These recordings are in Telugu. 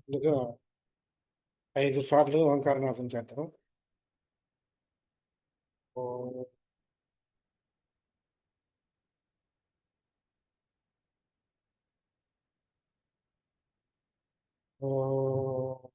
ముందుగా 5 సార్లు ఓంకారనాదం చేద్దాం. ఓం ఓం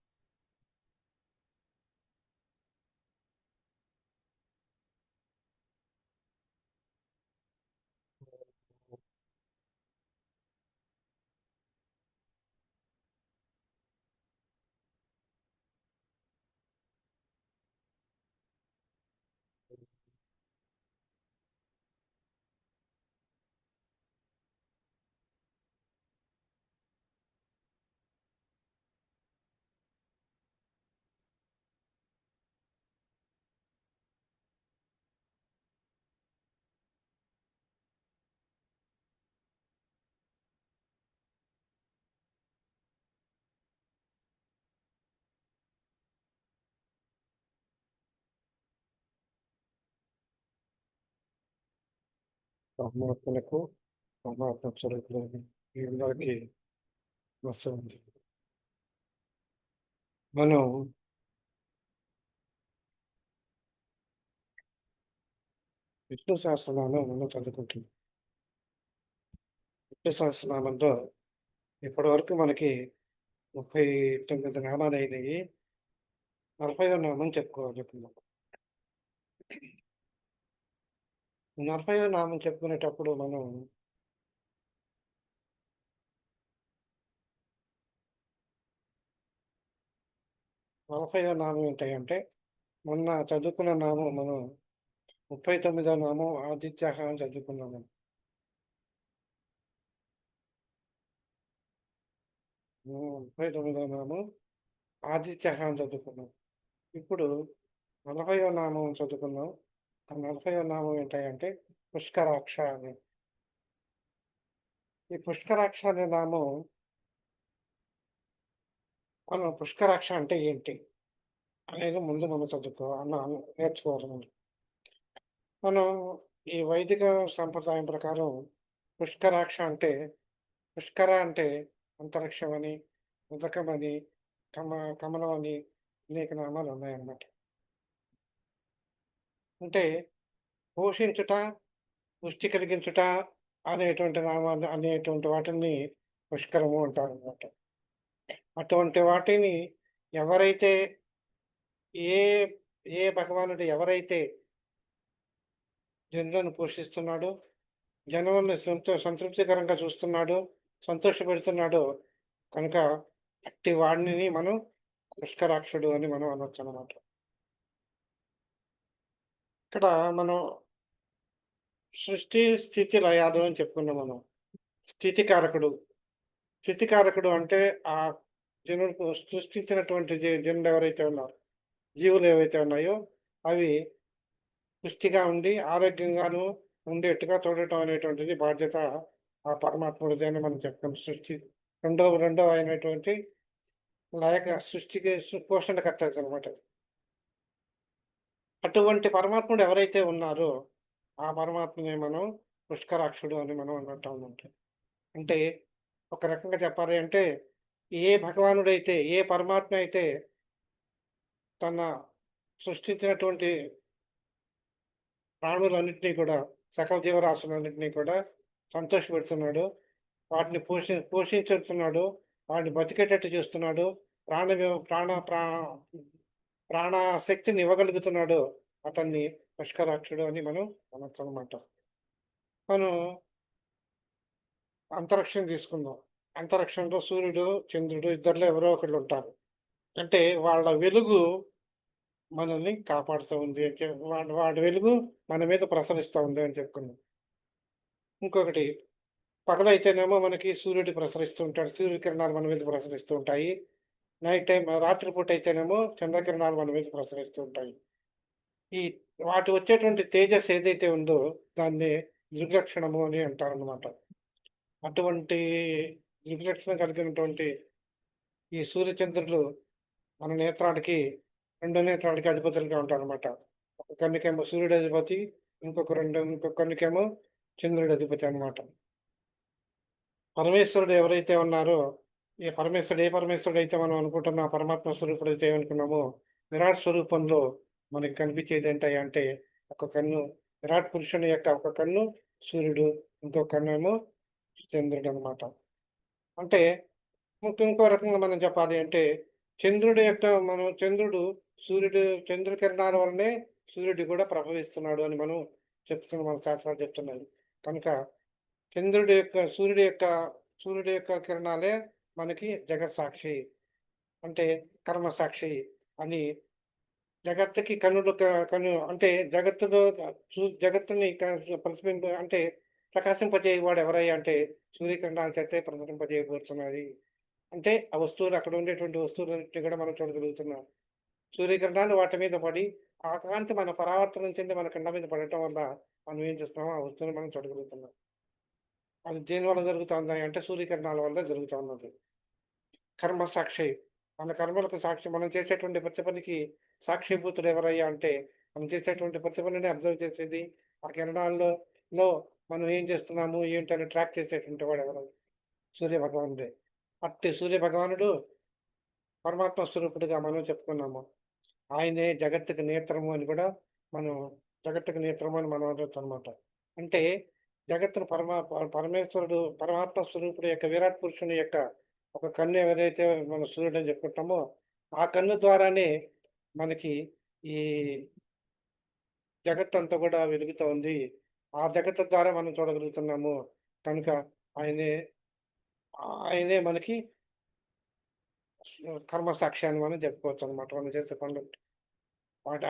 పరమాత్మలకు, పరమాత్మ స్వరూపులైన మీ అందరికీ నమస్కారం. మనం విష్ణు సహస్రనామం చదువుకుంటున్నాం. విష్ణు సహస్రనామంలో ఇప్పటివరకు మనకి 39 నామాలయినాయి. 40వ నామం చెప్పుకోవాలి ఇప్పుడు మనం. 40వ నామం చెప్పుకునేటప్పుడు మనం 40వ నామం ఏంటంటే మొన్న చదువుకున్న నామం మనం 39వ నామం ఆదిత్యః అని చదువుకున్నాము. 39వ నామం ఆదిత్యః అని చదువుకున్నాం. ఇప్పుడు 40వ నామం చదువుకున్నాం. ఆ 40వ నామం ఏంటంటే పుష్కరాక్ష అని. ఈ పుష్కరాక్ష అనే నామం మనం పుష్కరాక్ష అంటే ఏంటి అనేది ముందు మనం నేర్చుకోవాలి మనం. మనం ఈ వైదిక సంప్రదాయం ప్రకారం పుష్కరాక్ష అంటే పుష్కర అంటే అంతరిక్షం అని, ఉదకం అని, కమ కమలం అని అనేక నామాలు ఉన్నాయన్నమాట. అంటే పోషించుట, పుష్టి కలిగించుట అనేటువంటి నామాలు అనేటువంటి వాటిని పుష్కరము అంటారనమాట. అటువంటి వాటిని ఎవరైతే ఏ ఏ భగవానుడు ఎవరైతే జనులను పోషిస్తున్నాడో, జనులను సంతృప్తికరంగా చూస్తున్నాడో, సంతోషపెడుతున్నాడో కనుక అట్టి వాడిని మనం పుష్కరాక్షుడు అని మనం అనొచ్చనమాట. ఇక్కడ మనం సృష్టి, స్థితి, లయాలు అని చెప్పుకున్నాం మనం. స్థితికారకుడు. స్థితికారకుడు అంటే ఆ జనులకు సృష్టించినటువంటి జనులు ఎవరైతే ఉన్నారో, జీవులు ఏవైతే ఉన్నాయో అవి పుష్టిగా ఉండి ఆరోగ్యంగాను ఉండేట్టుగా చూడటం అనేటువంటిది బాధ్యత ఆ పరమాత్ముడిది అని మనం చెప్తాం. సృష్టి రెండవ అయినటువంటి సృష్టికి పోషణకర్త అనమాట. అటువంటి పరమాత్ముడు ఎవరైతే ఉన్నారో ఆ పరమాత్మని మనం పుష్కరాక్షుడు అని మనం అంటామన్నమాట. అంటే ఒక రకంగా చెప్పాలి అంటే ఏ భగవానుడైతే ఏ పరమాత్మ అయితే తన సృష్టించినటువంటి ప్రాణులన్నింటినీ కూడా సకల జీవరాశులన్నింటినీ కూడా సంతోషపెడుతున్నాడు. వాటిని పోషించుతున్నాడు. వాటిని బతికేటట్టు చేస్తున్నాడు. ప్రాణ ప్రాణ ప్రా ప్రాణశక్తిని ఇవ్వగలుగుతున్నాడు. అతన్ని పుష్కరాక్షుడు అని మనం అనొచ్చనమాట. మనం అంతరిక్షం తీసుకుందాం. అంతరిక్షంలో సూర్యుడు, చంద్రుడు ఇద్దరిలో ఎవరో ఒకళ్ళు ఉంటారు. అంటే వాళ్ళ వెలుగు మనల్ని కాపాడుతూ ఉంది అని వాడి వెలుగు మన మీద ప్రసరిస్తా ఉంది అని చెప్పుకున్నాం. ఇంకొకటి పగలైతేనేమో మనకి సూర్యుడు ప్రసరిస్తూ ఉంటాడు. సూర్యకిరణాలు మన మీద ప్రసరిస్తూ ఉంటాయి. నైట్ టైమ్ రాత్రిపూట అయితేనేమో చంద్రకిరణాలు మన మీద ప్రసరిస్తూ ఉంటాయి. ఈ వాటి వచ్చేటువంటి తేజస్సు ఏదైతే ఉందో దాన్ని దృగ్లక్షణము అని అంటారనమాట. అటువంటి దృగ్లక్షణం కలిగినటువంటి ఈ సూర్యచంద్రులు మన నేత్రానికి 2 నేత్రాలకి అధిపతులుగా ఉంటారనమాట. ఒక కన్నుకేమో సూర్యుడు అధిపతి, ఇంకొక కన్నుకేమో చంద్రుడి అధిపతి అనమాట. పరమేశ్వరుడు ఎవరైతే ఉన్నారో ఏ పరమేశ్వరుడైతే మనం అనుకుంటున్నాం, ఆ పరమాత్మ స్వరూపుడైతే ఏమనుకున్నామో, విరాట్ స్వరూపంలో మనకి కనిపించేదేంటయ్యా అంటే, ఒక కన్ను విరాట్ పురుషుని యొక్క ఒక కన్ను సూర్యుడు, ఇంకో కన్నేమో చంద్రుడనమాట. అంటే ఇంకో రకంగా మనం చెప్పాలి అంటే, చంద్రుడి యొక్క చంద్రుడు చంద్ర కిరణాల వల్లనే సూర్యుడు కూడా ప్రభవిస్తున్నాడు అని మనం మన శాస్త్రాలు చెప్తున్నాయి. కనుక చంద్రుడి యొక్క సూర్యుడి యొక్క సూర్యుడి యొక్క కిరణాలే మనకి జగత్ సాక్షి. అంటే కర్మ సాక్షి అని జగత్తుకి కన్ను అంటే జగత్తులో జగత్తుని అంటే ప్రకాశింపజేయవాడు ఎవరయ్యా అంటే సూర్యకిరణాల చేతే ప్రసరింపజేయబడుతున్నది. అంటే ఆ వస్తువులు అక్కడ ఉండేటువంటి వస్తువులన్నిటిని కూడా మనం చూడగలుగుతున్నాం. సూర్యకిరణాలు వాటి మీద పడి, ఆ కాంతి మన పరావర్తనం చెంది మన కింద మీద పడటం వల్ల మనం ఏం చేస్తున్నామో ఆ వస్తువుని మనం చూడగలుగుతున్నాం. అది దేనివల్ల జరుగుతుంది అంటే సూర్యకిరణాల వల్ల జరుగుతా ఉన్నది. కర్మ సాక్షి. మన కర్మలకు సాక్షి. మనం చేసేటువంటి ప్రతి పనికి సాక్షిభూతుడు ఎవరయ్యా అంటే, మనం చేసేటువంటి ప్రతి పనిని అబ్జర్వ్ చేసేది, ఆ కిరణాల్లో మనం ఏం చేస్తున్నాము, ఏంటని ట్రాక్ చేసేటువంటి వాడెవరు? సూర్యభగవానుడే. అట్టి సూర్యభగవానుడు పరమాత్మ స్వరూపుడుగా మనం చెప్పుకున్నాము. ఆయనే జగత్తుకి నేత్రము అని కూడా మనం జగత్తుకి నేత్రము అని మనం అనొచ్చనమాట. అంటే జగత్తును పరమేశ్వరుడు పరమాత్మ స్వరూపుడు యొక్క విరాట్ పురుషుని యొక్క ఒక కన్ను ఎవరైతే మనం సూర్యుడని చెప్పుకుంటామో, ఆ కన్ను ద్వారానే మనకి ఈ జగత్తంతా కూడా వెలుగుతా ఉంది. ఆ జగత్తు ద్వారా మనం చూడగలుగుతున్నాము. కనుక ఆయనే ఆయనే మనకి కర్మ సాక్షి అని మనం చెప్పుకోవచ్చనమాట. మనం చేసే పనులు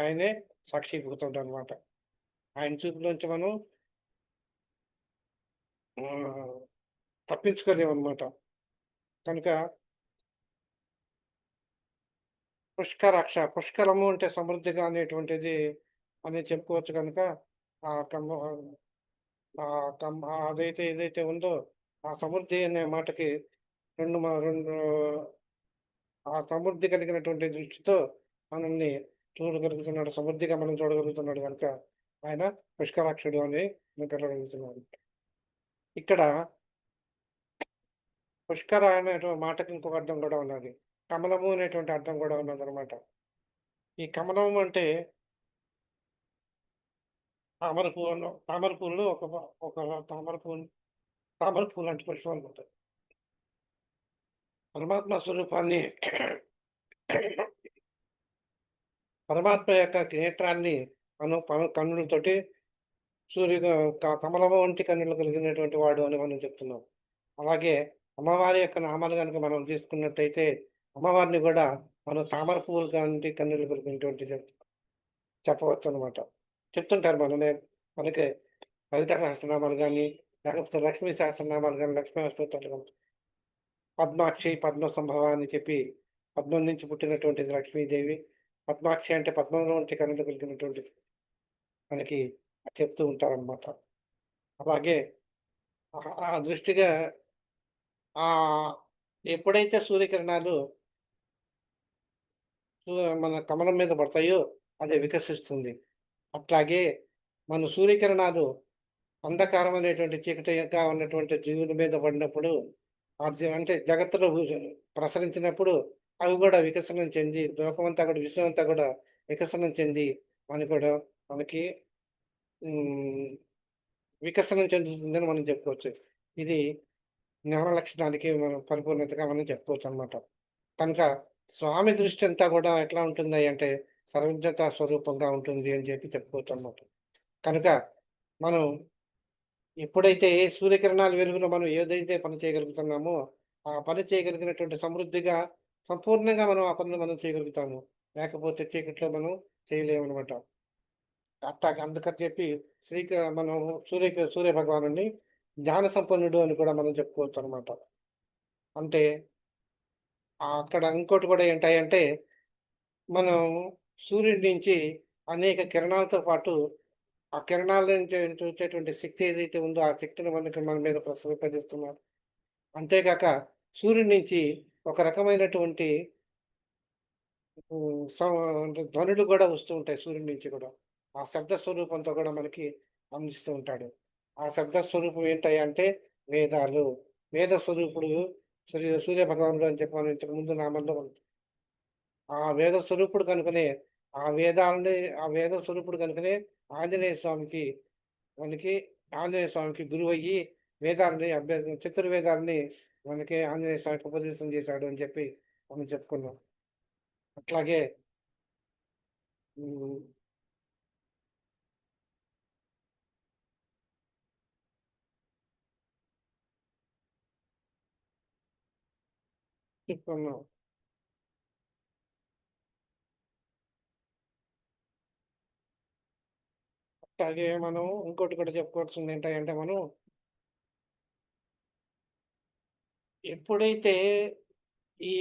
ఆయనే సాక్షీభూతుడనమాట. ఆయన చూపులోంచి మనం ఆహ్, తప్పించుకోలేమనమాట. కనుక పుష్కలము అంటే సమృద్ధిగా అనేటువంటిది అని చెప్పుకోవచ్చు కనుక, ఆ కమ్మ అదైతే ఏదైతే ఉందో, ఆ సమృద్ధి అనే మాటకి 2 ఆ సమృద్ధి కలిగినటువంటి దృష్టితో మనల్ని చూడగలుగుతున్నాడు. సమృద్ధిగా మనం చూడగలుగుతున్నాడు గనుక, ఆయన పుష్కరాక్షుడు అని మేము పిలవగలుగుతున్నాము. ఇక్కడ పుష్కర అనేటువంటి మాటకి ఇంకొక అర్థం కూడా ఉన్నది. కమలము అనేటువంటి అర్థం కూడా ఉన్నదనమాట. ఈ కమలం అంటే తామర పూలలో ఒక తామర పూవు లాంటి పుష్పం అనమాట. పరమాత్మ స్వరూపాన్ని పరమాత్మ యొక్క నేత్రాన్ని మనం కన్నులతోటి సూర్య కమలము వంటి కన్నులు కలిగినటువంటి వాడు అని మనం చెప్తున్నాం. అలాగే అమ్మవారి యొక్క నామాలు గనుక మనం తీసుకున్నట్టయితే, అమ్మవారిని గూడా మనం తామర పువ్వులు లాంటి కన్నులు కలిగినటువంటి చెప్పవచ్చనమాట. చెప్తుంటారు మనకి లలిత సహస్రనామాలు గాని, లేకపోతే లక్ష్మీ సహస్రనామాలు గాని, లక్ష్మీ అష్టోత్తరాలు గాని, పద్మాక్షి, పద్మ సంభవ అని చెప్పి పద్మం నుంచి పుట్టినటువంటిది లక్ష్మీదేవి. పద్మాక్షి అంటే పద్మంలో వంటి కన్నులు కలిగినటువంటిది మనకి చెప్తూ ఉంటారనమాట. అలాగే ఆ దృష్టిగా ఆహ్, ఎప్పుడైతే సూర్యకిరణాలు సూ మన కమలం మీద పడతాయో అది వికసిస్తుంది. అట్లాగే మన సూర్యకిరణాలు అంధకారం అనేటువంటి చీకటిగా ఉన్నటువంటి జీవుల మీద పడినప్పుడు అంటే జగత్తులో ప్రసరించినప్పుడు అవి కూడా వికసనం చెంది లోకమంతా కూడా విశ్వమంతా కూడా వికసనం చెంది కూడా మనకి హ్మ్, వికసనం చెందుతుందని మనం చెప్పుకోవచ్చు. ఇది జ్ఞాన లక్షణానికి మనం పరిపూర్ణతగా మనం చెప్పుకోవచ్చనమాట. కనుక స్వామి దృష్టి అంతా కూడా ఎట్లా ఉంటుంది అంటే సర్వజ్ఞతా స్వరూపంగా ఉంటుంది అని చెప్పి చెప్పుకోవచ్చనమాట. కనుక మనం ఎప్పుడైతే సూర్యకిరణాల వెలుగులో మనం ఏదైతే పని చేయగలుగుతున్నామో, ఆ పని చేయగలిగినటువంటి సమృద్ధిగా, సంపూర్ణంగా మనం ఆ పనులు మనం చేయగలుగుతాము. లేకపోతే చీకట్లో మనం చేయలేమనమాట. అట్టాగా అందుకని చెప్పి మనం సూర్య భగవానుడిని జ్ఞాన సంపన్నుడు అని కూడా మనం చెప్పుకోవచ్చనమాట. అంటే అక్కడ ఇంకోటి కూడా ఏంటంటే, మనం సూర్యుడి నుంచి అనేక కిరణాలతో పాటు, ఆ కిరణాల నుంచి వచ్చేటువంటి శక్తి ఏదైతే ఉందో, ఆ శక్తిని మనకి మన మీద ప్రసరింపజేస్తున్నారు. అంతేగాక సూర్యుడి నుంచి ఒక రకమైనటువంటి హ్మ్. అంటే ధ్వనులు గూడా వస్తూ ఉంటాయి సూర్యుడి నుంచి గూడా. ఆ శబ్ద స్వరూపంతో గూడా మనకి అందిస్తూ ఉంటాడు. ఆ శబ్ద స్వరూపం ఏంటయ్యా అంటే వేదాలు. వేద స్వరూపుడు సూర్య భగవానుడు అని చెప్పి మనం ఇంతకుముందు నామంలో ఆ వేద స్వరూపుడు కనుకనే, ఆ వేదాలని ఆ వేద స్వరూపుడు కనుకనే ఆంజనేయ స్వామికి మనకి ఆంజనేయ స్వామికి గురువయ్యి వేదాలని చతుర్వేదాలని మనకి ఆంజనేయ స్వామికి ఉపదేశం చేశాడు అని చెప్పి మనం చెప్పుకున్నాం. అట్లాగే హ్మ్. చెప్పుకున్నాం. అట్లాగే మనం ఇంకోటి కూడా చెప్పుకోవాల్సింది ఏంటంటే మనం ఎప్పుడైతే ఈ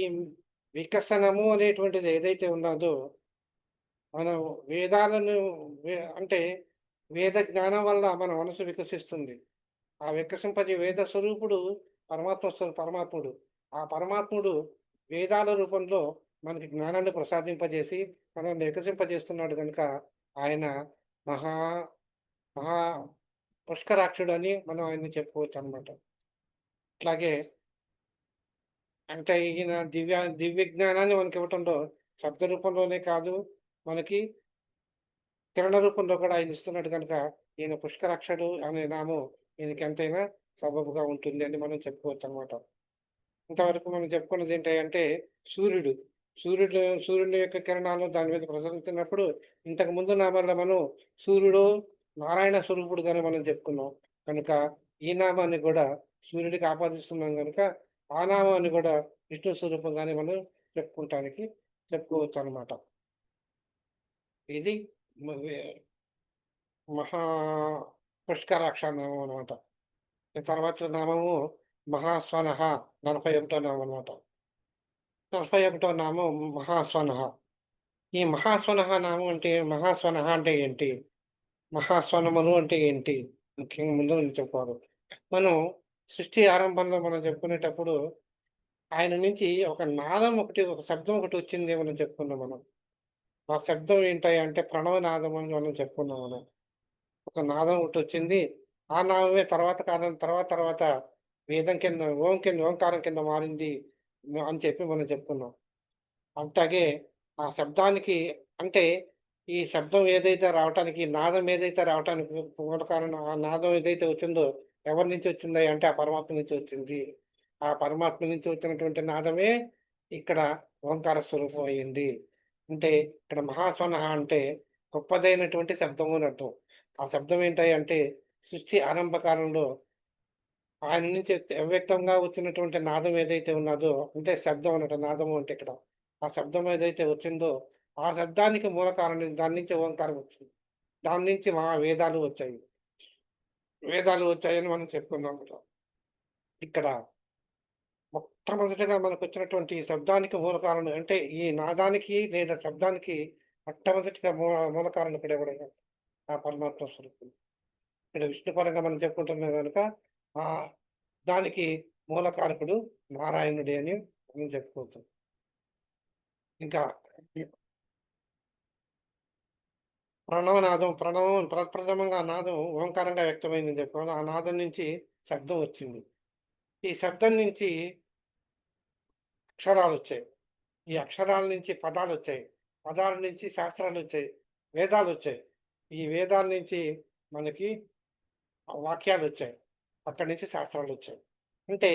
వికసనము అనేటువంటిది ఏదైతే ఉన్నదో మనం వేదాలను అంటే వేద జ్ఞానం వల్ల మన మనసు వికసిస్తుంది. ఆ వికసింపజే వేద స్వరూపుడు పరమాత్ముడు. ఆ పరమాత్ముడు వేదాల రూపంలో మనకి జ్ఞానాన్ని ప్రసాదింపజేసి మనల్ని వికసింపజేస్తున్నాడు గనుక ఆయన మహా మహా పుష్కరాక్షుడని మనం ఆయన్ని చెప్పుకోవచ్చనమాట. అట్లాగే అంటే ఈయన దివ్య జ్ఞానాన్ని మనకివ్వటంలో శబ్ద రూపంలోనే కాదు, మనకి కిరణ రూపంలో కూడా ఆయన ఇస్తున్నాడు గనుక, ఈయన పుష్కరాక్షుడు అనే నామం ఈయనకెంతైనా సబబుగా ఉంటుంది అని మనం చెప్పుకోవచ్చనమాట. ఇంతవరకు మనం చెప్పుకున్నదేంటంటే సూర్యుడు. సూర్యుని యొక్క కిరణాలు దాని మీద ప్రసరిస్తున్నప్పుడు ఇంతకు ముందు నామాల్లో మనం సూర్యుడు నారాయణ స్వరూపుడుగానే మనం చెప్పుకున్నాం. కనుక ఈ నామాన్ని కూడా సూర్యుడికి ఆపాదిస్తున్నాం గనుక, ఆ నామాన్ని కూడా విష్ణు స్వరూపంగానే మనం చెప్పుకుంటానికి చెప్పుకోవచ్చనమాట. ఇది మ వే మహా పుష్కరాక్ష నామం అనమాట. తర్వాత నామము మహాస్వనః 41 నామం అనమాట. 41 నామం మహాస్వనః. ఈ మహాస్వనః నామం అంటే మహాస్వనః అంటే ఏంటి? మహాస్వనములు అంటే ఏంటి? ముఖ్యంగా ముందు నుంచి చెప్పుకోవాలి. మనం సృష్టి ఆరంభంలో మనం చెప్పుకునేటప్పుడు ఆయన నుంచి ఒక నాదం ఒకటి, ఒక శబ్దం ఒకటి వచ్చింది మనం చెప్పుకున్నాం మనం. ఆ శబ్దం ఏంటి అంటే ప్రణవనాదం అని మనం చెప్పుకున్నాం మనం. ఒక నాదం ఒకటొచ్చింది. ఆ నాదమే తర్వాత కాలం తర్వాత వేదం కింద ఓంకారం కింద మారింది అని చెప్పి మనం చెప్పుకున్నాం. అట్లాగే ఆ శబ్దానికి అంటే ఈ శబ్దం ఏదైతే రావటానికి, నాదం ఏదైతే రావటానికి మూల కారణం ఆ నాదం ఏదైతే వచ్చిందో ఎవరి నుంచి వచ్చిందయ్యా అంటే ఆ పరమాత్మ నుంచి వచ్చింది. ఆ పరమాత్మ నుంచి వచ్చినటువంటి నాదమే ఇక్కడ ఓంకార స్వరూపం అయింది. అంటే ఇక్కడ మహాస్వనః అంటే గొప్పదైనటువంటి శబ్దము అని అర్థం. ఆ శబ్దం ఏంటయ్యా అంటే సృష్టి ఆరంభ కాలంలో ఆయన నుంచి వ్యక్తంగా వచ్చినటువంటి నాదం ఏదైతే ఉన్నదో అంటే శబ్దం అన్నట నాదము అంటే ఇక్కడ. ఆ శబ్దం ఏదైతే వచ్చిందో ఆ శబ్దానికి మూల కారణం దాని నుంచి ఓంకారం వచ్చింది. దాని నుంచి వేదాలు వచ్చాయి. వేదాలు వచ్చాయని మనం చెప్పుకున్నాం కదా! ఇక్కడ మొట్టమొదటిగా మనకొచ్చినటువంటి ఈ శబ్దానికి మూల కారణం అంటే ఈ నాదానికి లేదా శబ్దానికి మొట్టమొదటిగా మూల కారణకుడు ఎవడయ్యా? ఆ పరమాత్మ స్వరూపుడు. ఇక్కడ విష్ణు పరంగా మనం చెప్పుకుంటున్నాం గనుక ఆహ్, దానికి మూల కారకుడు నారాయణుడే అని మనం చెప్పుకోవచ్చు. ఇంకా ఈ ప్రప్రథమంగా నాదం ఓంకారంగా వ్యక్తమైందని చెప్పాను. ఆ నాదం నుంచి శబ్దం వచ్చింది. ఈ శబ్దం నుంచి అక్షరాలొచ్చాయి. ఈ అక్షరాల నుంచి పదాలొచ్చాయి. పదాల నుంచి శాస్త్రాలొచ్చాయి. వేదాలొచ్చాయి. ఈ వేదాల నుంచి మనకి వాక్యాలొచ్చాయి. అక్కడి నుంచి శాస్త్రాలొచ్చాయి. అంటే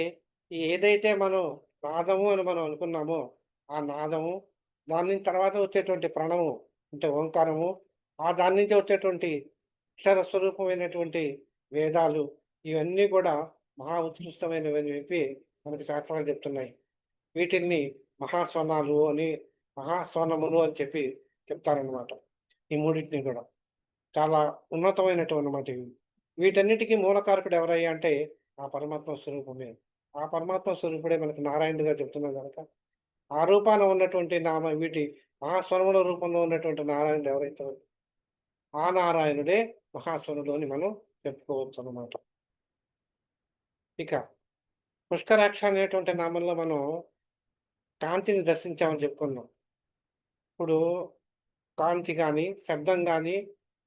ఏదైతే మనం నాదము అని మనం అనుకున్నామో, ఆ నాదము, దాని నుంచి తర్వాత వచ్చేటువంటి ప్రణవము అంటే ఓంకారము, దాని నుంచి వచ్చేటువంటి అక్షర స్వరూపమైనటువంటి వేదాలు, ఇవన్నీ కూడా మహా ఉత్కృష్టమైనవని చెప్పి మనకు శాస్త్రాలు చెప్తున్నాయి. వీటిల్ని మహాస్వనాలు అని, మహాస్వనములు అని చెప్పి చెప్తారనమాట. ఈ మూడిటిని కూడా. చాలా ఉన్నతమైనటివన్నమాట ఇవి. వీటన్నిటికి మూల కారకుడు ఎవరయ్యా అంటే, ఆ పరమాత్మ స్వరూపమే. ఆ పరమాత్మ స్వరూపుడే మనకు నారాయణుడిగా చెప్తున్నాం గనక, ఆ రూపాన ఉన్నటువంటి మహాస్వరముల రూపంలో ఉన్నటువంటి నారాయణుడు ఎవరైతే ఆ నారాయణుడే మహాస్వరుడు అని మనం చెప్పుకోవచ్చనమాట. ఇక పుష్కరాక్ష అనేటువంటి నామంలో మనం కాంతిని దర్శించామని చెప్పుకున్నాం. ఇప్పుడు కాంతి గాని,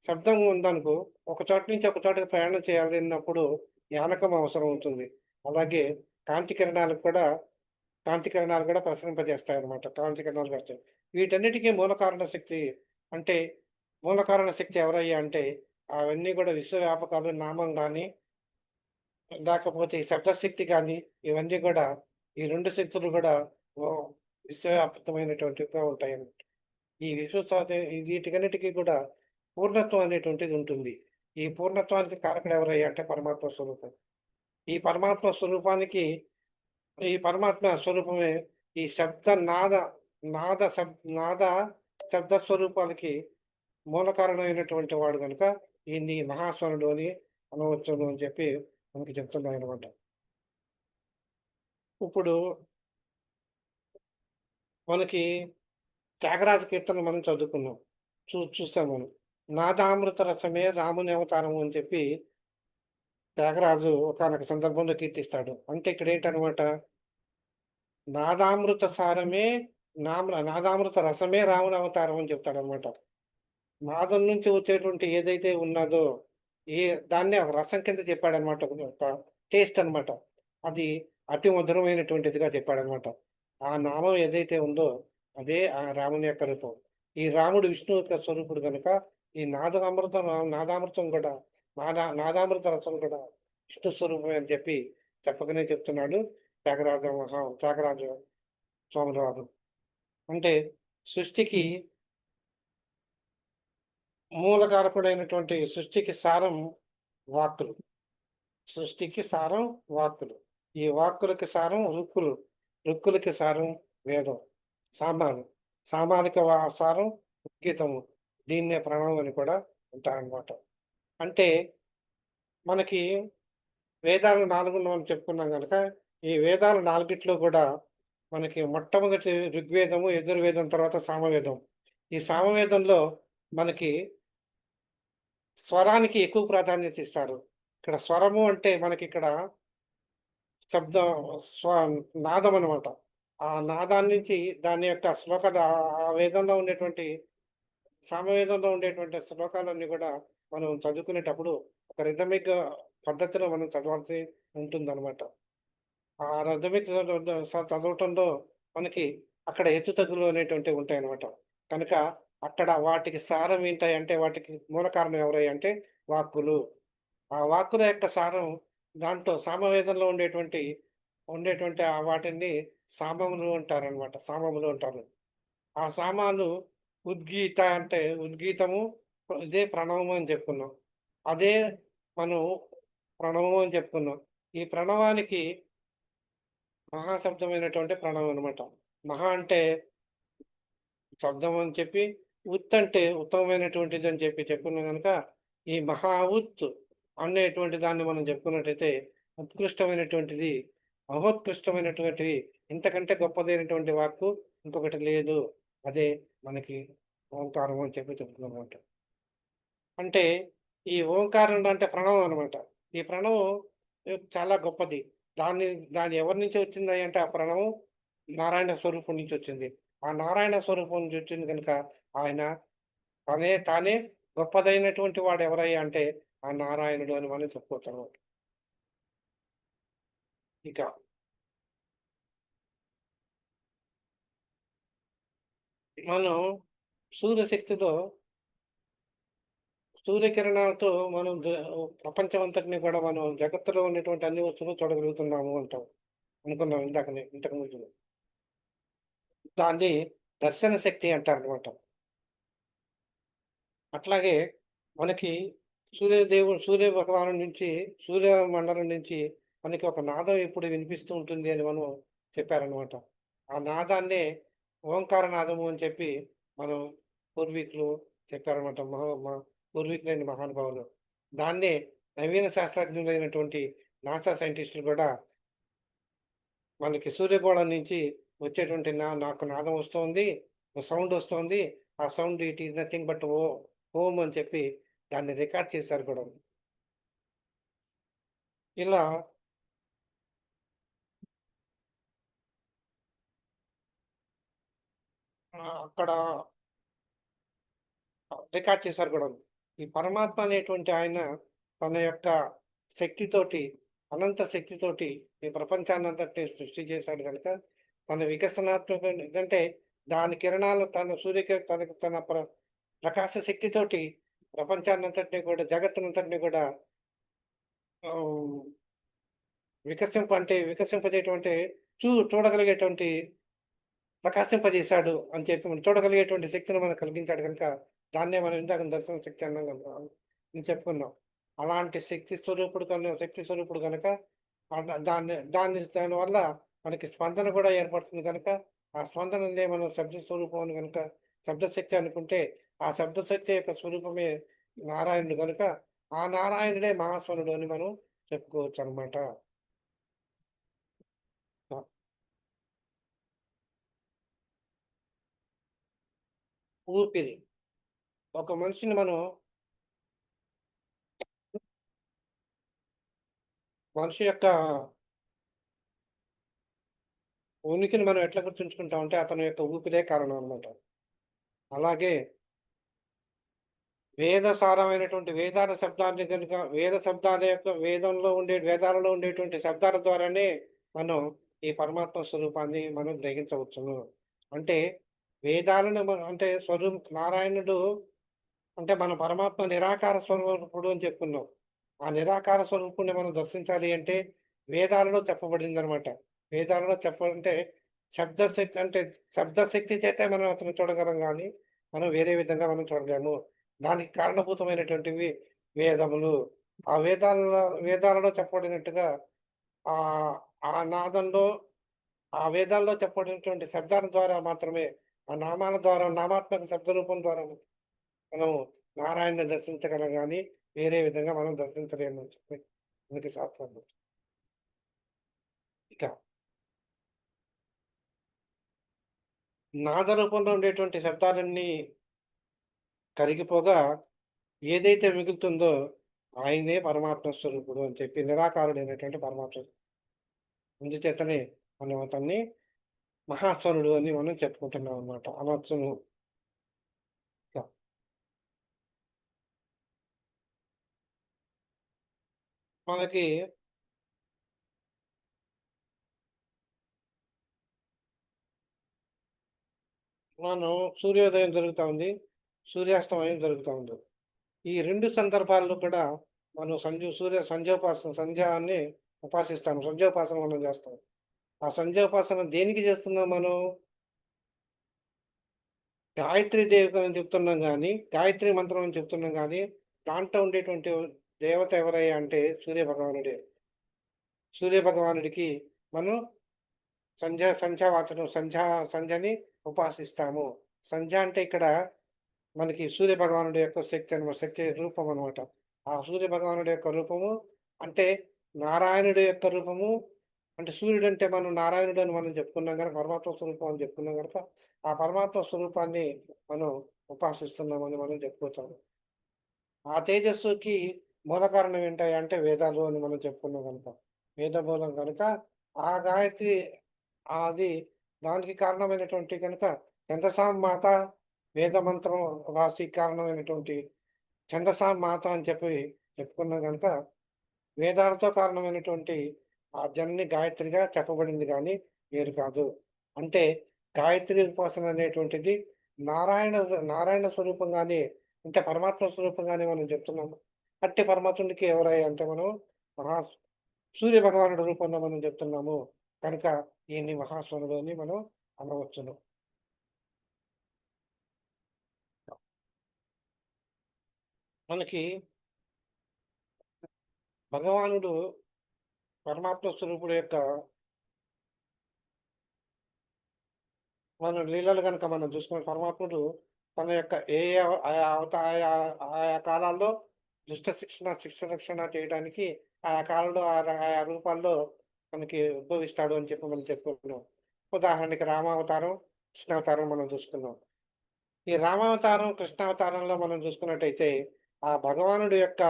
శబ్దం ఉందనుకో, ఒక చోట నుంచి ఒక చోటకి ప్రయాణం చేయాలన్నప్పుడు యానకం అవసరం అవుతుంది. అలాగే కాంతి కిరణాలకు కూడా కాంతి కిరణాలు కూడా ప్రసరింపజేస్తాయన్నమాట. కాంతి కిరణాలు పెడతాయి. వీటన్నిటికి మూల కారణ శక్తి అంటే, మూల కారణ శక్తి ఎవరయ్యా అంటే, అవన్నీ కూడా విశ్వవ్యాపకాలు నామం గాని, లేకపోతే ఈ శబ్దశక్తి గాని, ఇవన్నీ గూడా ఈ 2 శక్తులు గూడా ఓహ్! విశ్వవ్యాప్తమైనటువంటివిగా ఉంటాయన్నమాట. ఈ విశ్వసాతే వీటికన్నిటికి కూడా పూర్ణత్వం అనేటువంటిది ఉంటుంది. ఈ పూర్ణత్వానికి కారకుడు ఎవరయ్యా అంటే పరమాత్మ స్వరూపం. ఈ పరమాత్మ స్వరూపానికి ఈ పరమాత్మ స్వరూపమే ఈ నాద శబ్ద స్వరూపాలకి మూల కారణమైనటువంటి వాడు గనుక ఈయన్ని మహాస్వరుడు అని అనవచ్చును అని చెప్పి మనకి చెప్తున్నాయనమాట. ఇప్పుడు మనకి త్యాగరాజ కీర్తనలు మనం చదువుకున్నాం. చూస్తాం మనం. నాదామృత రసమే రాముని అవతారము అని చెప్పి త్యాగరాజు ఒకానొక సందర్భంలో కీర్తిస్తాడు. అంటే ఇక్కడేంటనమాట, నాదామృత సారమే నాదామృత రసమే రాముని అవతారం అని చెప్తాడనమాట. నాదం నుంచి వచ్చేటువంటి ఏదైతే ఉన్నదో, ఏ దాన్నే ఒక రసం కింద చెప్పాడనమాట. ఒక టేస్ట్ అనమాట. అది అతి మధురమైనటువంటిదిగా చెప్పాడనమాట. ఆ నామం ఏదైతే ఉందో, అదే ఆ రాముని యొక్క రూపం. ఈ రాముడు విష్ణువు యొక్క స్వరూపుడు గనుక, ఈ నాదామృతం కూడా నాదామృత రసం కూడా విష్ణు స్వరూపమే అని చెప్పి చెప్పకనే చెప్తున్నాడు త్యాగరాజ స్వాముల వారు. అంటే సృష్టికి మూలకారకుడైనటువంటి సృష్టికి సారం వాక్కులు. సృష్టికి సారం వాక్కులు. ఈ వాక్కులకి సారం రుక్కులు. రుక్కులకి సారం వేదం. సామాను. సామానికి సారం గీతము. దీన్నే ప్రణవం అని కూడా అంటారనమాట. అంటే మనకి వేదాలు 4 మనం చెప్పుకున్నాం గనక, ఈ వేదాలు 4 కూడా మనకి మొట్టమొదటి ఋగ్వేదము, యజుర్వేదం తర్వాత సామవేదం. ఈ సామవేదంలో మనకి స్వరానికి ఎక్కువ ప్రాధాన్యత ఇస్తారు. ఇక్కడ స్వరము అంటే మనకిక్కడ శబ్దం స్వ నాదం అనమాట. ఆ నాదాన్నించి దాని యొక్క ఆ వేదంలో ఉండేటువంటి సామవేదంలో ఉండేటువంటి శ్లోకాలన్నీ గూడా మనం చదువుకునేటప్పుడు ఒక రిథమిక్ పద్ధతిలో మనం చదవాల్సి ఉంటుందనమాట. ఆ రిథమిక్ చదవటంలో మనకి అక్కడ హెచ్చు తగ్గులు అనేటువంటివి ఉంటాయనమాట. కనుక అక్కడ వాటికి సారం ఏంటంటే వాటికి మూల కారణం ఎవరయ్యా అంటే వాక్కులు. ఆ వాక్కుల యొక్క సారం దాంట్లో సామవేదంలో ఉండేటువంటి వాటిని సామములు అంటారనమాట. సామములు అంటారు. ఆ సామాలు ఉద్గీత అంటే ఉద్గీతము ఇదే ప్రణవము అని చెప్పుకున్నాం. అదే మనం ప్రణవము అని చెప్పుకున్నాం. ఈ ప్రణవానికి మహాశబ్దమైనటువంటి ప్రణవం అనమాట. మహా అంటే శబ్దం అని చెప్పి, ఉత్ అంటే ఉత్తమమైనటువంటిది అని చెప్పి చెప్పుకున్నాం గనుక, ఈ మహా ఉత్ అనేటువంటి దాన్ని మనం చెప్పుకున్నట్టయితే, ఉత్కృష్టమైనటువంటిది, మహోత్కృష్టమైనటువంటిది, ఇంతకంటే గొప్పదైనటువంటి వాక్కు ఇంకొకటి లేదు. అదే మనకి ఓంకారం అని చెప్పి చెప్తుందనమాట. అంటే ఈ ఓంకారం అంటే ప్రణవం అనమాట. ఈ ప్రణవం చాలా గొప్పది. దాన్ని దాన్ని ఎవరి నుంచి వచ్చింది అంటే ఆ ప్రణవం నారాయణ స్వరూపం నుంచి వచ్చింది. ఆ నారాయణ స్వరూపం నుంచి వచ్చింది గనుక ఆయన తానే గొప్పదైనటువంటి వాడు ఎవరయ్యా అంటే ఆ నారాయణుడు అని మనం చెప్పుకోవచ్చనమాట. ఇక మనం సూర్యశక్తిలో సూర్యకిరణాలతో మనం ప్రపంచం అంతటిని కూడా మనం జగత్తులో ఉన్నటువంటి అన్ని వస్తువులు చూడగలుగుతున్నాము అంటాం. అనుకున్నాం ఇంతకు ముందు. దాన్ని దర్శన శక్తి అంటారనమాట. అట్లాగే మనకి సూర్య భగవానుడి నుంచి, సూర్యమండలం నుంచి మనకి ఒక నాదం ఎప్పుడు వినిపిస్తూ ఉంటుంది అని మనం చెప్పారనమాట. ఆ నాదాన్నే ఓంకార నాదము అని చెప్పి మనం పూర్వీకులు చెప్పారనమాట. పూర్వీకులైన మహానుభావులు. దాన్నే నవీన శాస్త్రజ్ఞులైనటువంటి నాసా సైంటిస్టులు కూడా మనకి సూర్యగోళం నుంచి వచ్చేటువంటి నాకు నాదం వస్తోంది. సౌండ్ వస్తోంది. ఆ sound it is nothing but Om అని చెప్పి దాన్ని రికార్డ్ చేశారు కూడా. ఇలా అక్కడ రికార్డ్ చేశారు కూడాను. ఈ పరమాత్మ అనేటువంటి ఆయన తన యొక్క శక్తితోటి, అనంత శక్తితోటి ఈ ప్రపంచాన్నంతటిని సృష్టి చేశాడు గనుక, తన వికసనాత్మక ఎందుకంటే దాని కిరణాలు తన తనకి తన ప్రకాశ శక్తితోటి ప్రపంచాన్నంతటిని కూడా జగత్తునంతటిని కూడా ఆహ్, వికసింపజేయటం చూడగలిగేటువంటి ప్రకాశింపజేశాడు అని చెప్పి మనం చూడగలిగేటువంటి శక్తిని మనకు కలిగించాడు గనుక, దాన్నే మనం ఇందాక దర్శన శక్తి అన్నాం గనుక అని చెప్పుకున్నాం. అలాంటి శక్తి స్వరూపుడు గనక దానివల్ల మనకి స్పందన కూడా ఏర్పడుతుంది గనక, ఆ స్పందననే మనం శబ్ద స్వరూపం అని గనుక శబ్దశక్తి అనుకుంటే, ఆ శబ్దశక్తి యొక్క స్వరూపమే నారాయణుడు గనుక, ఆ నారాయణుడే మహాస్వరుడు అని మనం చెప్పుకోవచ్చనమాట. ఆ! ఊపిరి. ఒక మనిషిని మనం మనిషి యొక్క ఉనికిని మనం ఎట్లా గుర్తుంచుకుంటామంటే, అతని యొక్క ఊపిరే కారణం అన్నమాట. అలాగే వేదసారమైనటువంటి వేదాల శబ్దాన్ని గనుక వేద శబ్దాల యొక్క వేదాలలో ఉండేటువంటి శబ్దాల ద్వారానే మనం ఈ పరమాత్మ స్వరూపాన్ని మనం గ్రహించవచ్చును. అంటే వేదాలను అంటే నారాయణుడు అంటే మన పరమాత్మ నిరాకార స్వరూపుడు అని చెప్పుకున్నాం. ఆ నిరాకార స్వరూపుడిని మనం దర్శించాలి అంటే వేదాలలో చెప్పబడిందనమాట. వేదాలలో చెప్పాలంటే శబ్దశక్తి అంటే శబ్దశక్తి చేతే మనం అతన్ని చూడగలం గానీ, మనం వేరే విధంగా మనం చూడలేము. దానికి కారణభూతమైనటువంటివి వేదములు. ఆ వేదాలలో చెప్పబడినట్టుగా ఆహ్, ఆ నాదంలో ఆ వేదాల్లో చెప్పబడినటువంటి శబ్దాల ద్వారా మాత్రమే, ఆ నామాల ద్వారా నామాత్మక శబ్ద రూపం ద్వారా మనం నారాయణ్‌ని దర్శించగలం గానీ, వేరే విధంగా మనం దర్శించలేమని చెప్పి మనకి శాస్త్రంలో. ఇక నాద రూపంలో ఉండేటువంటి శబ్దాలన్నీ కరిగిపోగా ఏదైతే మిగులుతుందో ఆయనే పరమాత్మ స్వరూపుడు అని చెప్పి నిరాకారుడైనటువంటి పరమాత్మ. అందుచేతనే మనం అతన్ని మహాస్వరుడు అని మనం చెప్పుకుంటున్నాం అన్నమాట. అనొచ్చును. ఇక మనకి మనం సూర్యోదయం జరుగుతా ఉంది. సూర్యాస్తమయం జరుగుతా ఉంది. ఈ 2 సందర్భాల్లో కూడా మనం సంధ్యాన్ని ఉపాసిస్తాం. సంధ్యోపాసన మనం చేస్తాం. ఆ సంధ్యోపాసన దేనికి చేస్తున్నాం మనం? గాయత్రి దేవికని చెప్తున్నాం గానీ, గాయత్రి మంత్రం అని చెప్తున్నాం గానీ, దాంట్లో ఉండేటువంటి దేవత ఎవరయ్యా అంటే సూర్యభగవానుడే. సూర్యభగవానుడికి మనం సంధ్యని ఉపాసిస్తాము. సంధ్య అంటే ఇక్కడ మనకి సూర్యభగవానుడి యొక్క శక్తి రూపం అనమాట. ఆ సూర్యభగవానుడి యొక్క రూపము అంటే నారాయణుడి యొక్క రూపము అంటే సూర్యుడంటే మనం నారాయణుడు అని మనం చెప్పుకున్నాం గనక పరమాత్మ స్వరూపం అని చెప్పుకున్నాం గనక, ఆ పరమాత్మ స్వరూపాన్ని మనం ఉపాసిస్తున్నామని మనం చెప్పుకోవచ్చు. ఆ తేజస్సుకి మూల కారణం ఏంటయ్యా అంటే వేదాలు అని మనం చెప్పుకున్నాం గనుక. వేద మూలం గనుక ఆ గాయత్రి అది దానికి కారణమైనటువంటి గనుక ఛందసాం మాత వేద మంత్రం రాశి కారణమైనటువంటి ఛందసాం మాత అని చెప్పి చెప్పుకున్నాం గనుక వేదాలతో కారణమైనటువంటి ఆ జనని గాయత్రిగా చెప్పబడింది గానీ వేరు కాదు. అంటే గాయత్రి ఉపాసన అనేటువంటిది నారాయణ నారాయణ స్వరూపంగానే అంటే పరమాత్మ స్వరూపంగానే మనం చెప్తున్నాము. అట్టి పరమాత్ముడికి ఎవరయ్యా అంటే మనం మహా సూర్య భగవానుడి రూపంలో మనం చెప్తున్నాము. కనుక ఈయన్ని మహాస్వరుడు అని మనం అనవచ్చును. మనకి భగవానుడు పరమాత్మ స్వరూపుడు యొక్క మన లీలలు గనుక మనం చూసుకుంటే పరమాత్ముడు తన యొక్క ఏ అవ ఆయా అవతా ఆయా ఆయా కాలాల్లో శిక్ష రక్షణ చేయడానికి ఆయా కాలంలో ఆయా రూపాల్లో మనకి ఉద్భవిస్తాడు అని చెప్పి మనం చెప్పుకుంటున్నాం. ఉదాహరణకి రామావతారం, కృష్ణావతారం మనం చూసుకున్నాం. ఈ రామావతారం, కృష్ణావతారంలో మనం చూసుకున్నట్టయితే ఆ భగవానుడి యొక్క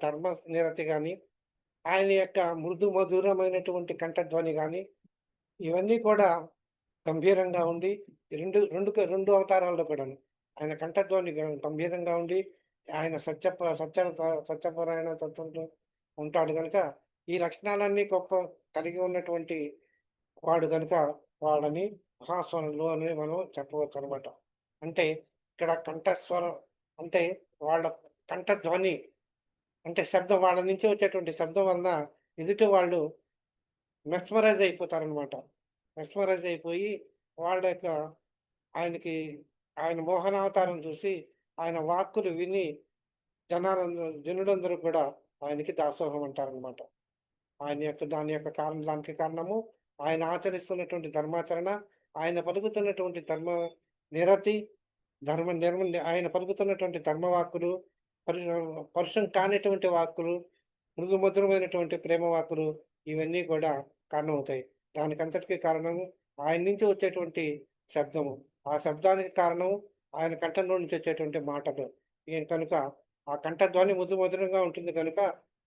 ధర్మ నిరతి గాని, ఆయన యొక్క మృదు మధురమైనటువంటి కంఠధ్వని గాని, ఇవన్నీ కూడా గంభీరంగా ఉండి 2 అవతారాల్లో కూడాను. ఆయన కంఠధ్వని గంభీరంగా ఉండి, ఆయన సత్యపరాయణ తత్వంతో ఉంటాడు గనుక, ఈ లక్షణాలన్నీ గొప్ప కలిగి ఉన్నటువంటి వాడు గనుక వాళ్ళని మహాస్వరులు అని మనం చెప్పవచ్చనమాట. అంటే ఇక్కడ కంఠస్వరం అంటే వాళ్ళ కంఠధ్వని అంటే శబ్దం వాళ్ళ నుంచి వచ్చేటువంటి శబ్దం వలన ఎదుటి వాళ్ళు మెస్మరైజ్ అయిపోతారనమాట. మెస్మరైజ్ అయిపోయి వాళ్ళ యొక్క ఆయనకి ఆయన మోహనావతారం చూసి ఆయన వాక్కులు విని జనులందరూ కూడా ఆయనకి దాసోహం అంటారనమాట. ఆయన యొక్క దాని యొక్క కారణం దానికి కారణము ఆయన ఆచరిస్తున్నటువంటి ధర్మాచరణ, ఆయన పలుకుతున్నటువంటి ధర్మ నిరతి, ఆయన పలుకుతున్నటువంటి ధర్మవాక్కులు, పరు పరుషం కానటువంటి వాక్కులు, మృదు మధురమైనటువంటి ప్రేమ వాక్కులు ఇవన్నీ కూడా కారణమవుతాయి. దానికంతటికి కారణము ఆయన నుంచి వచ్చేటువంటి శబ్దము. ఆ శబ్దానికి కారణం ఆయన కంఠంలో నుంచి వచ్చేటువంటి మాటలు. కనుక ఆ కంఠధ్వని మృదు మధురంగా ఉంటుంది కనుక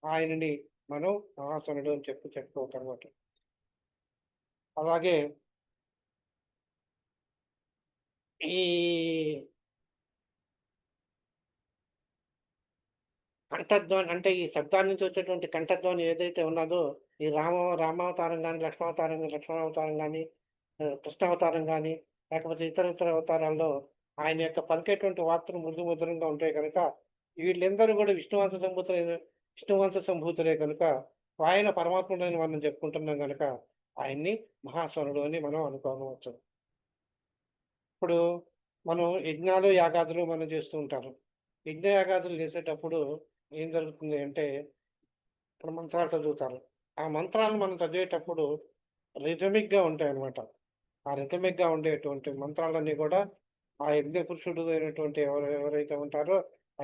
ఆయనని మనం మహాశనుడు అని చెప్పుకోవచ్చనమాట. అలాగే ఈ కంఠధ్వని అంటే ఈ శబ్దాల నుంచి వచ్చేటువంటి కంఠధ్వని ఏదైతే ఉన్నదో ఈ రామావతారం గాని, లక్ష్మణావతారం గాని, కృష్ణావతారం గాని, లేకపోతే ఇతర అవతారాల్లో ఆయన యొక్క పలికేటువంటి వాక్కులు మృదు మధురంగా ఉంటాయి కనుక వీళ్ళందరూ కూడా విష్ణువంశ సంభూతులే కనుక ఆయన పరమాత్ముడని మనం చెప్పుకుంటున్నాం గనక ఆయన్ని మహాస్వరుడు అని మనం అనుకోవచ్చు. ఇప్పుడు మనం యజ్ఞాలు, యాగాదులు మనం చేస్తూ ఉంటారు. యజ్ఞ యాగాదులు చేసేటప్పుడు ఏం జరుగుతుంది అంటే, ఇప్పుడు మంత్రాలు చదువుతారు. ఆ మంత్రాలు మనం చదివేటప్పుడు రిథమిక్‌గా ఉంటాయన్నమాట. ఆ రిథమిక్‌గా ఉండేటువంటి మంత్రాలన్నీ కూడా ఆ యజ్ఞ పురుషుడు అయినటువంటి ఎవరైతే ఉంటారో, ఆ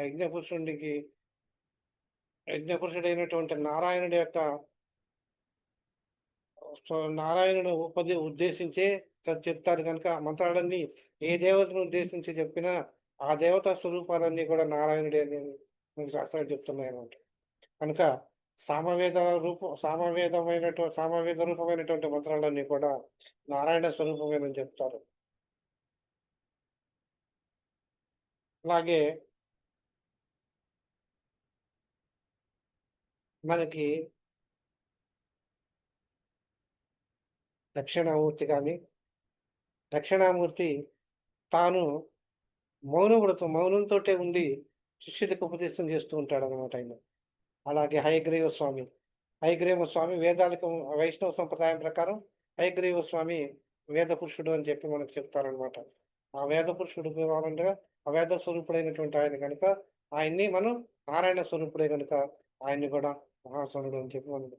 యజ్ఞ పురుషుడైనటువంటి నారాయణుడి యొక్క నారాయణుడు ఉద్దేశించే చెప్తారు కనుక మంత్రాలన్నీ ఏ దేవతను ఉద్దేశించి చెప్పినా ఆ దేవతా స్వరూపాలన్నీ కూడా నారాయణుడే అని మనకు శాస్త్రాలు చెప్తున్నాయన్నమాట. కనుక సామవేద సామవేద రూపమైనటువంటి మంత్రాలన్నీ కూడా నారాయణ స్వరూపమేనని చెప్తారు. అలాగే మనకి దక్షిణామూర్తి గాని, దక్షిణామూర్తి తాను మౌనంతోటే ఉండి శిష్యులకు ఉపదేశం చేస్తూ ఉంటాడనమాట ఆయన. అలాగే హయగ్రీవ స్వామి వేదాలకు వైష్ణవ సంప్రదాయం ప్రకారం హయగ్రీవ స్వామి వేద పురుషుడు అని చెప్పి మనకు చెప్తారనమాట. ఆ వేద పురుషుడు కావాలంటే అవేద స్వరూపుడైనటువంటి ఆయన కనుక ఆయన్ని మనం నారాయణ స్వరూపుడే కనుక ఆయన్ని కూడా మహాస్వరుడు అని చెప్పి మనం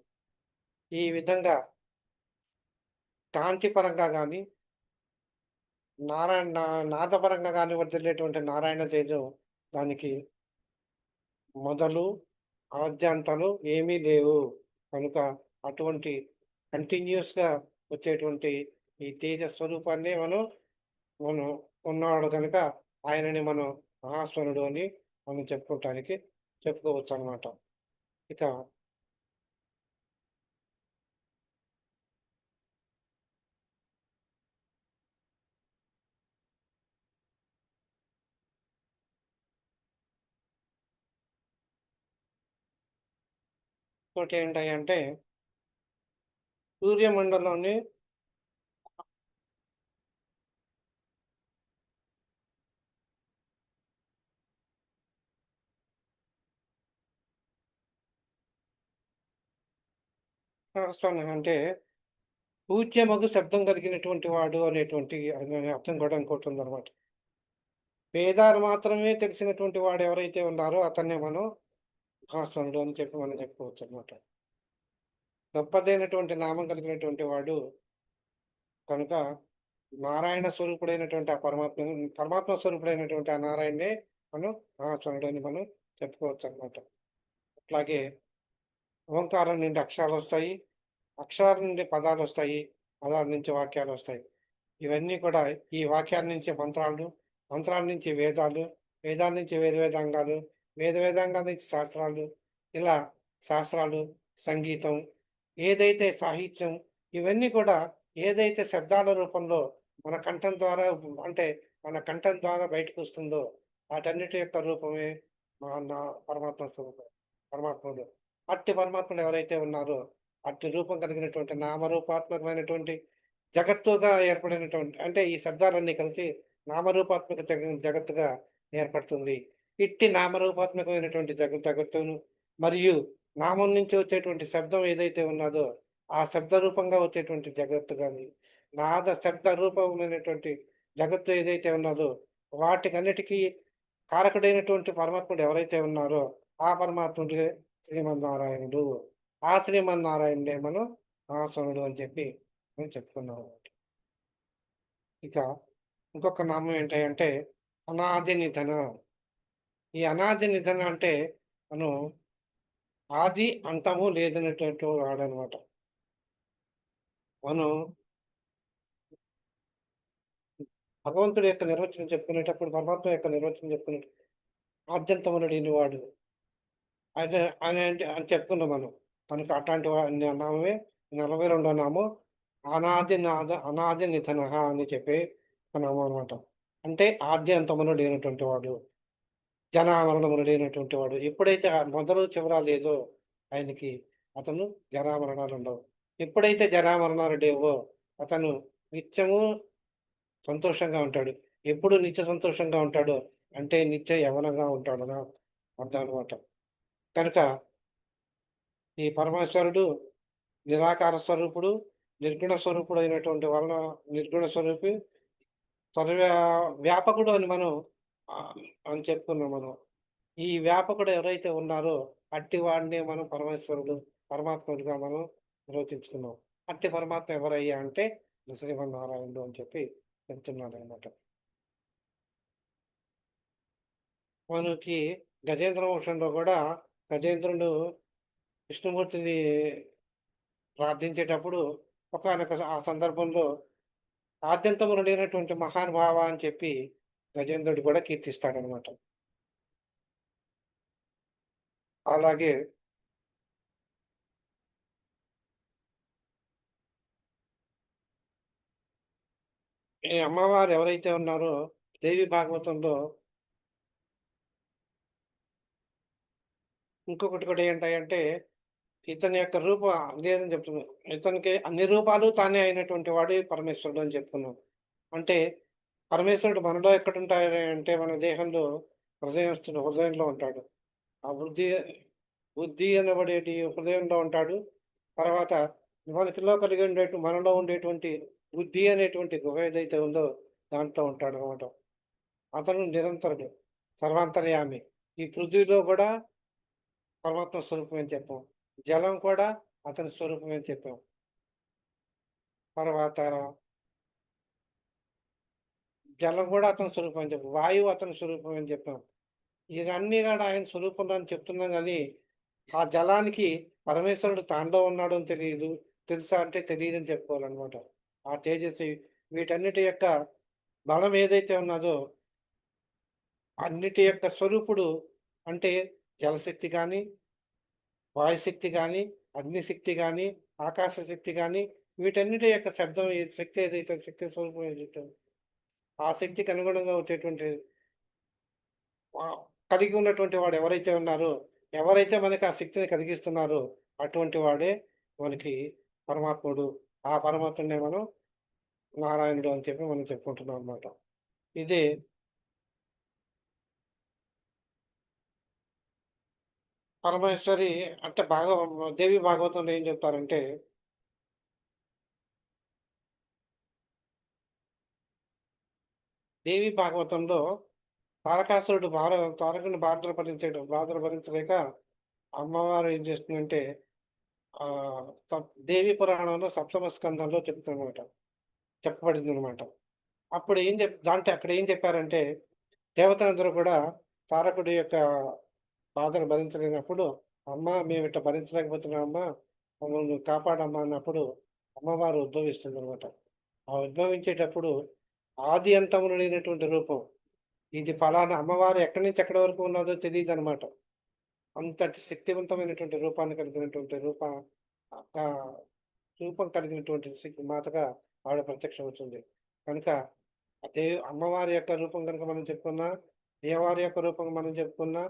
ఈ విధంగా కాంతి పరంగా గాని నాదపరంగా గాని వర్ధిల్లేటువంటి నారాయణ తేజం దానికి మొదలు, ఆద్యంతాలు ఏమీ లేవు. కనుక అటువంటి కంటిన్యూయస్‌గా వచ్చేటువంటి ఈ తేజ స్వరూపాన్నే మనం ఉన్నవాడు గనుక ఆయనని మనం మహాస్వరుడు అని మనం చెప్పుకోవచ్చనమాట. ఇక ఇంకోటేంటంటే సూర్యమండలంని అంటే పూజ్యమగు శబ్దం కలిగినటువంటి వాడు అనేటువంటి అర్థం కూడా ఇంకోటుందనమాట. వేదాలు మాత్రమే తెలిసినటువంటి వాడు ఎవరైతే ఉన్నారో అతన్నే మనం మహాస్వరుడు అని చెప్పి మనం చెప్పుకోవచ్చనమాట. గొప్పదైనటువంటి నామం కలిగినటువంటి వాడు కనుక నారాయణ స్వరూపుడైనటువంటి పరమాత్మ స్వరూపుడైనటువంటి ఆ నారాయణ్ణే మనం మహాస్వరుడు అని మనం చెప్పుకోవచ్చనమాట. అట్లాగే ఓంకారం నుండి అక్షరాలొస్తాయి. అక్షరాల నుండి పదాలొస్తాయి. పదాల నుంచి వాక్యాలొస్తాయి. ఇవన్నీ కూడా ఈ వాక్యాల నుంచి మంత్రాలు, మంత్రాల నుంచి వేదాలు, వేదాల నుంచి వేదాంగాలు, వేదాంగాల నుంచి శాస్త్రాలు, ఇలా శాస్త్రాలు, సంగీతం, ఏదైతే సాహిత్యం ఇవన్నీ కూడా ఏదైతే శబ్దాల రూపంలో మన కంఠం ద్వారా అంటే మన కంఠం ద్వారా బయటకొస్తుందో వాటన్నిటి యొక్క రూపమే మా నా పరమాత్మ స్వరూపం. పరమాత్ముడు. అట్టి పరమాత్ముడు ఎవరైతే ఉన్నారో, అట్టి రూపం కలిగినటువంటి నామరూపాత్మకమైనటువంటి జగత్తుగా ఏర్పడినటువంటి అంటే ఈ శబ్దాలన్నీ కలిసి నామరూపాత్మక జగత్తుగా ఏర్పడుతుంది. ఇట్టి నామరూపాత్మకమైనటువంటి జగత్తును మరియు నామం నుంచి వచ్చేటువంటి శబ్దం ఏదైతే ఉన్నదో, ఆ శబ్ద రూపంగా వచ్చేటువంటి జగత్తు గాని, నాద శబ్ద రూపమైనటువంటి జగత్తు ఏదైతే ఉన్నదో, వాటికన్నిటికీ కారకుడైనటువంటి పరమాత్ముడు ఎవరైతే ఉన్నారో, ఆ పరమాత్ముడే శ్రీమన్నారాయణుడు. ఆ శ్రీమన్నారాయణుడే మనం మహాశివుడు అని చెప్పి మనం చెప్పుకున్నాం. ఇక ఇంకొక నామం ఏంటంటే అనాది నిధన. ఈ అనాది నిధన అంటే మనం ఆది అంతము లేదనేటువంటి వాడనమాట. మనం భగవంతుడి యొక్క నిర్వచనం చెప్పుకునేటప్పుడు, పరమాత్మ యొక్క నిర్వచనం చెప్పుకునేటప్పుడు ఆద్యంతములు లేనివాడు అదే అని అని చెప్పుకున్నాం మనం. కనుక అట్లాంటి నామమే 42వ నామం అనాది నిధనః అని చెప్పి ఒక నామం అనమాట. అంటే ఆద్య అంతములు లేనటువంటి వాడు. జరామరణములు లేనటువంటి వాడు. ఎప్పుడైతే ఆ మొదలు చివర లేదో ఆయనకి అతను జరామరణాలుండవు. ఎప్పుడైతే జరామరణాలు లేవో అతను నిత్యము సంతోషంగా ఉంటాడు. ఎప్పుడు నిత్య సంతోషంగా ఉంటాడో అంటే నిత్య యవ్వనంగా ఉంటాడని అర్థం అనమాట. కనుక ఈ పరమేశ్వరుడు నిరాకార స్వరూపుడు, నిర్గుణ స్వరూపుడైనటువంటి వలన నిర్గుణ స్వరూపి, సర్వ వ్యాపకుడు అని మనం అని చెప్పుకున్నాం మనం. ఈ వ్యాపకుడు ఎవరైతే ఉన్నారో అట్టి వాడినే మనం పరమేశ్వరుడు, పరమాత్ముడిగా మనం నిర్వచించుకున్నాం. అట్టి పరమాత్మ ఎవరయ్యా అంటే శ్రీమన్నారాయణుడు అని చెప్పి చెప్తున్నారనమాట. మనకి గజేంద్ర వంశంలో కూడా గజేంద్రుడు విష్ణుమూర్తిని ప్రార్థించేటప్పుడు ఒకానొక ఆ సందర్భంలో ఆద్యంతములు లేనటువంటి మహానుభావ అని చెప్పి గజేంద్రుడు కూడా కీర్తిస్తాడనమాట. అలాగే ఈ అమ్మవారు ఎవరైతే ఉన్నారో దేవి భాగవతంలో ఇంకొకటి కూడా ఏంటంటే ఇతని యొక్క లేదని చెప్తున్నాం. ఇతనికి అన్ని రూపాలు తానే అయినటువంటి వాడే పరమేశ్వరుడు అని చెప్పుకున్నాం. అంటే పరమేశ్వరుడు మనలో ఎక్కడుంటాడు అంటే మన దేహంలో హృదయంలో ఉంటాడు. ఆ బుద్ధి అనబడేటి హృదయంలో ఉంటాడు. తర్వాత మనలో ఉండేటువంటి బుద్ధి అనేటువంటి గుహ ఏదైతే ఉందో దాంట్లో ఉంటాడనమాట. అతను నిరంతరుడు, సర్వాంతర్యామి. ఈ పృథ్వీలో కూడా పరమాత్మ స్వరూపమే అని చెప్పాం. జలం కూడా అతని స్వరూపమే అని చెప్పాం. తర్వాత జలం కూడా అతని స్వరూపం అని చెప్పాం. వాయువు అతని స్వరూపం అని చెప్పాం. ఇవన్నీ కూడా ఆయన స్వరూపంలో అని చెప్తున్నాం గానీ, ఆ జలానికి పరమేశ్వరుడు తాండవ ఉన్నాడు అని తెలీదు. తెలుసా అంటే తెలీదని చెప్పుకోవాలనమాట. ఆ తేజస్సు వీటన్నిటి యొక్క బలం ఏదైతే ఉన్నదో, అన్నిటి యొక్క స్వరూపుడు అంటే జలశక్తి గాని, వాయుశక్తి గాని, అగ్నిశక్తి గాని, ఆకాశ శక్తి గాని, వీటన్నిటి యొక్క శక్తి ఏదైతే శక్తి స్వరూపం ఏదైతే ఆ శక్తికి అనుగుణంగా వచ్చేటువంటి కలిగి ఉన్నటువంటి వాడు ఎవరైతే ఉన్నారో, ఎవరైతే మనకి ఆ శక్తిని కలిగిస్తున్నారో, అటువంటి వాడే మనకి పరమాత్ముడు. ఆ పరమాత్ముడినే మనం నారాయణుడు అని చెప్పి మనం చెప్పుకుంటున్నాం అనమాట. ఇదే పరమేశ్వరి అంటే దేవి భాగవతంలో ఏం చెప్తారంటే, దేవి భాగవతంలో తారకాసురుడు తారకుని బాధలు భరించలేక అమ్మవారు ఏం చేస్తుందంటే దేవి పురాణంలో సప్తమ స్కందంలో చెప్పబడిందనమాట. అప్పుడు అక్కడ ఏం చెప్పారంటే, దేవతలందరూ కూడా తారకుడి యొక్క బాధను భరించలేనప్పుడు, "అమ్మా! మేమిట్ట భరించలేకపోతున్నామమ్మా, మమ్మల్ని నువ్వు కాపాడమ్మా" అన్నప్పుడు అమ్మవారు ఉద్భవిస్తుందనమాట. ఆ ఉద్భవించేటప్పుడు ఆది అంతములు లేనటువంటి రూపం. ఇది ఫలానా అమ్మవారు ఎక్కడి నుంచి ఎక్కడి వరకు ఉన్నదో తెలీదనమాట. అంతటి శక్తివంతమైనటువంటి రూపాన్ని కలిగినటువంటి ఆహ్, రూపం కలిగినటువంటి మాతగా ఆవిడ ప్రత్యక్షమవుతుంది. కనుక అదే అమ్మవారి యొక్క రూపం గనుక మనం చెప్పుకున్నా, దేవారి యొక్క రూపం మనం చెప్పుకున్నా,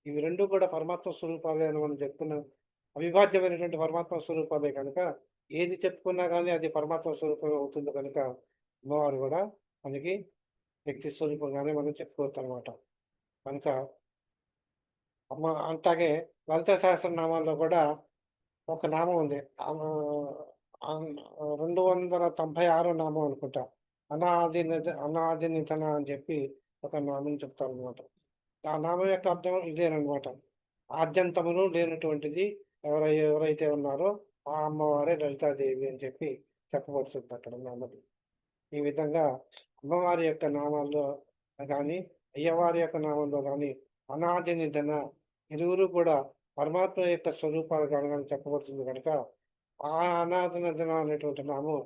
ఇవి 2 కూడా పరమాత్మ స్వరూపాలే అని మనం చెప్పుకున్నాం. అవిభాజ్యమైనటువంటి పరమాత్మ స్వరూపాలే కనుక, ఏది చెప్పుకున్నా గానీ అది పరమాత్మ స్వరూపమే అవుతుంది కనుక, అమ్మవారు గూడా మనకి వ్యక్తి స్వరూపంగానే మనం చెప్పుకోవచ్చనమాట. కనుక అట్లాగే లలిత సహస్రనామాల్లో కూడా ఒక నామం ఉంది. ఆహ్, ఆహ్, 296 నామం అనుకుంటా. అనాది నిధన అని చెప్పి ఒక నామం చెప్తారనమాట. ఆ నామం యొక్క అర్థం ఇదేననమాట. ఆద్యంతములు లేనటువంటిది ఎవరైతే ఉన్నారో ఆ అమ్మవారే లలితాదేవి అని చెప్పి చెప్పబడుతుంది అక్కడ నామం. ఈ విధంగా అమ్మవారి యొక్క నామాల్లో గాని, అయ్యవారి యొక్క నామంలో గాని అనాది నిధన ఇరువురు కూడా పరమాత్మ యొక్క స్వరూపాలుగా గాని చెప్పబడుతుంది గనక, ఆ అనాది నిధన అనేటువంటి నామం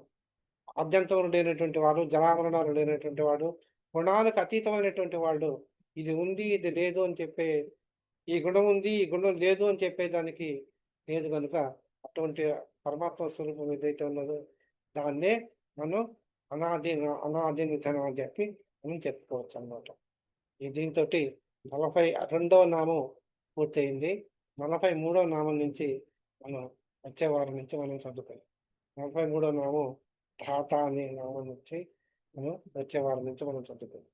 ఆద్యంతం లేనటువంటి వాడు, జరామరణాలు లేనటువంటి వాడు, గుణాలకు అతీతమైనటువంటి వాడు. ఇది ఉంది, ఇది లేదు అని చెప్పే ఈ గుణం ఉంది, ఈ గుణం లేదు అని చెప్పేదానికి లేదు గనుక, అటువంటి పరమాత్మ స్వరూపం ఏదైతే ఉన్నదో దాన్నే మనం అనాది నిధనం అని చెప్పి మనం చెప్పుకోవచ్చనమాట. దీనితోటి 42వ నామం పూర్తయింది. 43వ నామం నుంచి మనం వచ్చే వారం నుంచి మనం చదువుకుందాం. 43వ నామం ధాత అనే నామం నుంచి మనం వచ్చే వారం నుంచి మనం చదువుకుందాం.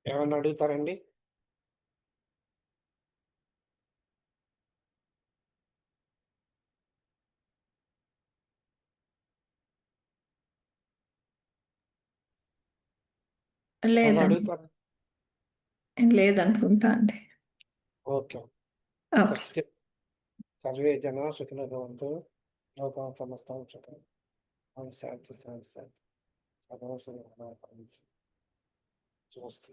ఏమన్నా అడుగుతారండి? ఏమన్నా లేదండి. అడుగుతారా? లేదనుకుంటా అండి. ఓకే. ఓకే. సర్వే జనా సుఖినో భవంతు. లోకా సమస్తం సుఖినో ఓం శాంతి శాంతి శాంతి. సర్వం శ్రీ రామాయ పరమేశ్వరాయ. స్వస్తి.